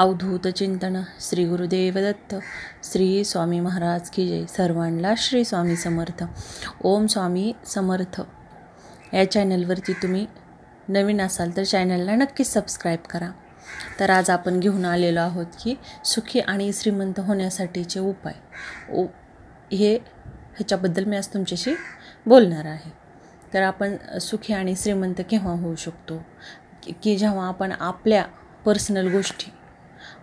अवधूत चिंतन श्री गुरुदेव दत्त श्री स्वामी महाराज की जय. सर्वांना श्री स्वामी समर्थ. ओम स्वामी समर्थ. या चॅनलवरती तुम्ही नवीन असाल तर चॅनलला नक्कीच सबस्क्राईब करा. तर आज आपण घेऊन आलेलो आहोत की सुखी आणि श्रीमंत होण्यासाठीचे उपाय. ह्याच्याबद्दल मी आज तुमच्याशी बोलणार आहे. तर आपण सुखी आणि श्रीमंत केव्हा होऊ शकतो की जेव्हा आपण आपल्या पर्सनल गोष्टी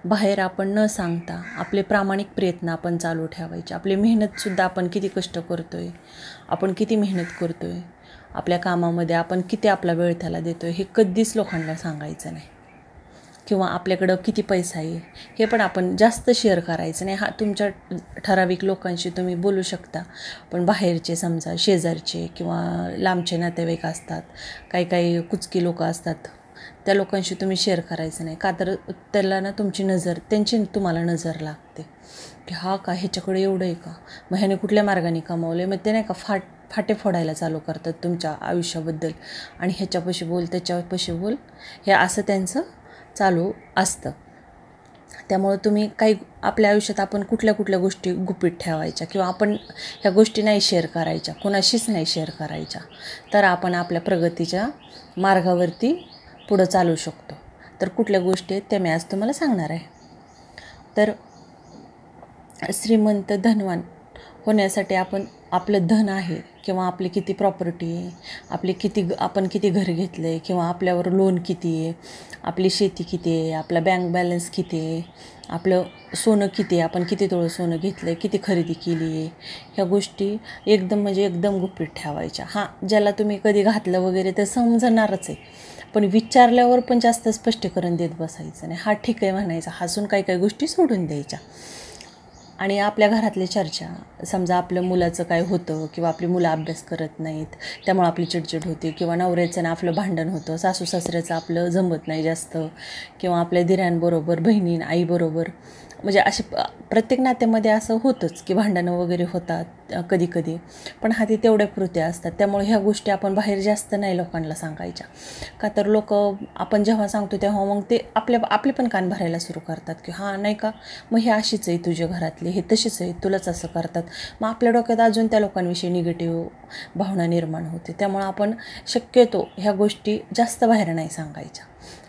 बाहेर आपण न सांगता आपले प्रामाणिक प्रयत्न आपण चालू ठेवायचे. आपली मेहनतसुद्धा आपण किती कष्ट करतो आहे, आपण किती मेहनत करतो आहे, आपल्या कामामध्ये आपण किती आपला वेळ त्याला देतो आहे, हे कधीच लोकांना सांगायचं नाही. किंवा आपल्याकडं किती पैसा आहे हे पण आपण जास्त शेअर करायचं नाही. तुमच्या ठराविक लोकांशी तुम्ही बोलू शकता, पण बाहेरचे समजा शेजारचे किंवा लांबचे नातेवाईक असतात, काही कुचकी लोक असतात, त्या लोकांशी तुम्ही शेअर करायचं नाही. का तर त्याला ना तुमची नजर, त्यांची तुम्हाला नजर लागते की हा का ह्याच्याकडे एवढं आहे का, मग ह्याने कुठल्या मार्गाने कमावलं आहे, मग ते नाही का फाटे फोडायला चालू करतात तुमच्या आयुष्याबद्दल. आणि ह्याच्यापाशी बोल, त्याच्यापाशी बोल, हे असं त्यांचं चालू असतं. त्यामुळं तुम्ही काही आपल्या आयुष्यात आपण कुठल्या गोष्टी गुपित ठेवायच्या किंवा आपण ह्या गोष्टी नाही शेअर करायच्या, कोणाशीच नाही शेअर करायच्या, तर आपण आपल्या प्रगतीच्या मार्गावरती पुढं चालू शकतो. तर कुठल्या गोष्टी आहेत त्या मी आज तुम्हाला सांगणार आहे. तर श्रीमंत धनवान होण्यासाठी आपण आपलं धन आहे किंवा आपली किती प्रॉपर्टी आहे, आपण किती घर घेतलं आहे किंवा आपल्यावर लोन किती आहे, आपली शेती किती आहे, आपला बँक बॅलन्स किती आहे, आपलं सोनं किती आहे, आपण किती तोळं सोनं घेतलं आहे, किती खरेदी केली आहे, ह्या गोष्टी एकदम गुपित ठेवायच्या. ज्याला तुम्ही कधी घातलं वगैरे तर समजणारच आहे, पण विचारल्यावर पण जास्त स्पष्टीकरण देत बसायचं नाही. ठीक आहे म्हणायचं, हसून काही गोष्टी सोडून द्यायच्या. आणि आपल्या घरातली चर्चा, समजा आपल्या मुलाचं काय होतं किंवा आपली मुलं अभ्यास करत नाहीत त्यामुळे आपली चिडचिड होते, किंवा नवऱ्याचं ना आपलं भांडण होतं, सासू सासऱ्याचं आपलं जमत नाही जास्त, किंवा आपल्या दिरांबरोबर, बहिणीन आईबरोबर, म्हणजे असे प्रत्येक नात्यामध्ये असं होतंच की भांडणं वगैरे होतात कधी, पण ते तेवढ्या पुरत्या असतात. त्यामुळे ह्या गोष्टी आपण बाहेर जास्त नाही लोकांना सांगायच्या. का तर लोक आपण जेव्हा सांगतो तेव्हा मग ते आपले पण कान भरायला सुरू करतात की नाही का, मग हे अशीच आहे तुझ्या घरातली, हे तशीच आहे, तुलाच असं करतात. मग आपल्या डोक्यात अजून त्या लोकांविषयी निगेटिव्ह भावना निर्माण होते. त्यामुळे आपण शक्यतो ह्या गोष्टी जास्त बाहेर नाही सांगायच्या.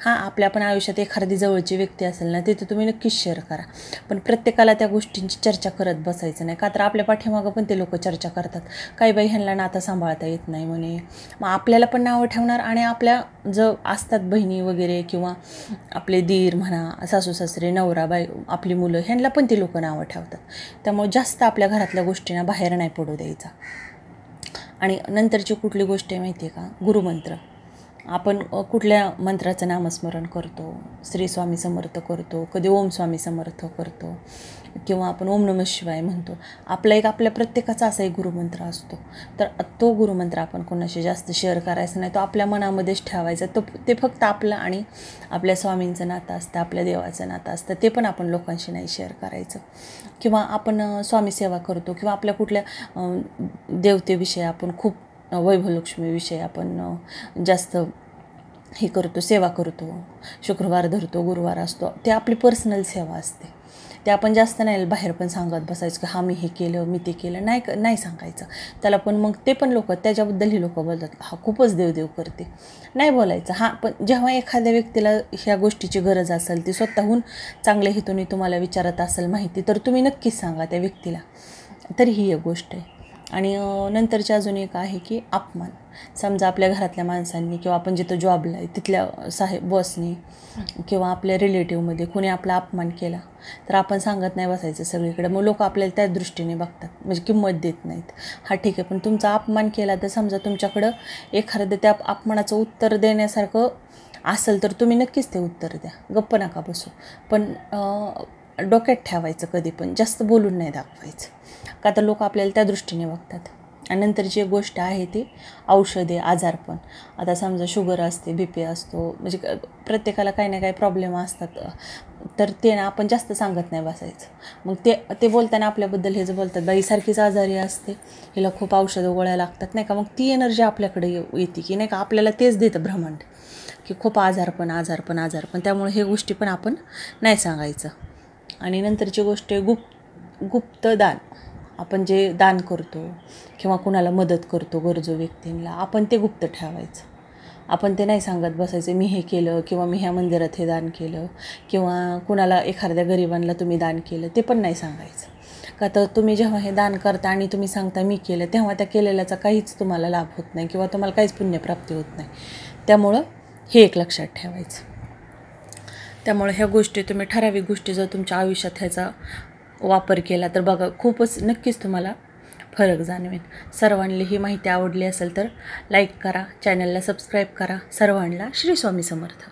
आपल्या पण आयुष्यात एखादी जवळची व्यक्ती असेल ना, तिथे तुम्ही नक्कीच शेअर करा, पण प्रत्येकाला त्या गोष्टींची चर्चा करत बसायचं नाही. का तर आपल्या पाठीमागं पण ते लोक चर्चा करतात, काही बाई ह्यांना नातं सांभाळता येत नाही म्हणे, मग आपल्याला पण नावं ठेवणार. आणि आपल्या जो असतात बहिणी वगैरे किंवा आपले दीर म्हणा, सासू सासरे, नवरा बाई, आपली मुलं, ह्यांना पण ते लोक नावं ठेवतात. त्यामुळे जास्त आपल्या घरातल्या गोष्टींना बाहेर नाही पडू द्यायचा. आणि नंतरची कुठली गोष्ट आहे माहिती आहे का, गुरुमंत्र. आपण कुठल्या मंत्राचं नामस्मरण करतो, श्री स्वामी समर्थ करतो, कधी ओम स्वामी समर्थ करतो, किंवा आपण ओम नमः शिवाय म्हणतो. आपल्या प्रत्येकाचा असा एक गुरुमंत्र असतो. तर तो गुरुमंत्र आपण कोणाशी जास्त शेअर करायचा नाही, तो आपल्या मनामध्येच ठेवायचा. ते फक्त आपलं आणि आपल्या स्वामींचं नातं असतं, आपल्या देवाचं नातं असतं, ते पण आपण लोकांशी नाही शेअर करायचं. किंवा आपण स्वामी सेवा करतो किंवा आपल्या कुठल्या देवतेविषयी आपण खूप वैभवलक्ष्मीविषयी आपण जास्त हे करतो, सेवा करतो, शुक्रवार धरतो, गुरुवार असतो, ते आपली पर्सनल सेवा असते. ते आपण जास्त नाही बाहेर पण सांगत बसायचं की मी हे केलं, मी ते केलं, नाही सांगायचं त्याला. पण मग ते पण लोक त्याच्याबद्दल ही लोक बोलतात, खूपच देव करते, नाही बोलायचं. पण जेव्हा एखाद्या व्यक्तीला ह्या गोष्टीची गरज असेल, ती स्वतःहून चांगल्या हेतूने तुम्हाला विचारत असेल माहिती, तर तुम्ही नक्कीच सांगा त्या व्यक्तीला. तर ही एक गोष्ट आहे. आणि नंतरची अजून एक आहे की अपमान. समजा आपल्या घरातल्या माणसांनी किंवा आपण जिथं जॉबला आहे तिथल्या बॉसनी किंवा आपल्या रिलेटिव्हमध्ये कोणी आपला अपमान केला, तर आपण सांगत नाही बसायचं सगळीकडे. मग लोक आपल्याला त्या दृष्टीने बघतात, म्हणजे किंमत देत नाहीत. ठीक आहे, पण तुमचा अपमान केला तर समजा तुमच्याकडं एखादं त्या अपमानाचं उत्तर देण्यासारखं असेल तर तुम्ही नक्कीच ते उत्तर द्या, गप्प नका बसू. पण डोक्यात ठेवायचं, कधी पण जास्त बोलून नाही दाखवायचं. का तर लोक आपल्याला त्या दृष्टीने बघतात. आणि नंतरची एक गोष्ट आहे ती औषधे, आजारपण. आता समजा शुगर असते, BP असतो, म्हणजे प्रत्येकाला काही ना काही प्रॉब्लेम असतात, तर ते ना आपण जास्त सांगत नाही बसायचं. मग ते बोलताना आपल्याबद्दल हेच बोलतात, बाई सारखीच आजारी असते, हिला खूप औषधं गोळ्या लागतात, नाही का. मग ती एनर्जी आपल्याकडे येते की नाही का, आपल्याला तेच देतं ब्रह्मांड की खूप आजारपण त्यामुळे हे गोष्टी पण आपण नाही सांगायचं. आणि नंतरची गोष्ट आहे गुप्त दान. आपण जे दान करतो किंवा कुणाला मदत करतो गरजू व्यक्तींना, आपण ते गुप्त ठेवायचं. आपण ते नाही सांगत बसायचं मी हे केलं किंवा मी ह्या मंदिरात हे दान केलं किंवा कुणाला एखाद्या गरिबांना तुम्ही दान केलं, ते पण नाही सांगायचं. का तर तुम्ही जेव्हा हे दान करता आणि तुम्ही सांगता मी केलं, तेव्हा त्या केलेल्याचा काहीच तुम्हाला लाभ होत नाही किंवा तुम्हाला काहीच पुण्यप्राप्ती होत नाही. त्यामुळं हे एक लक्षात ठेवायचं. त्यामुळे ह्या गोष्टी तुम्ही ठराविक गोष्टी जर तुमच्या आयुष्यात ह्याचा वापर केला तर बघा खूपच नक्कीच तुम्हाला फरक जाणवेल. सर्वांना ही माहिती आवडली असेल तर लाईक करा, चॅनलला सबस्क्राईब करा. सर्वांना श्री स्वामी समर्थ.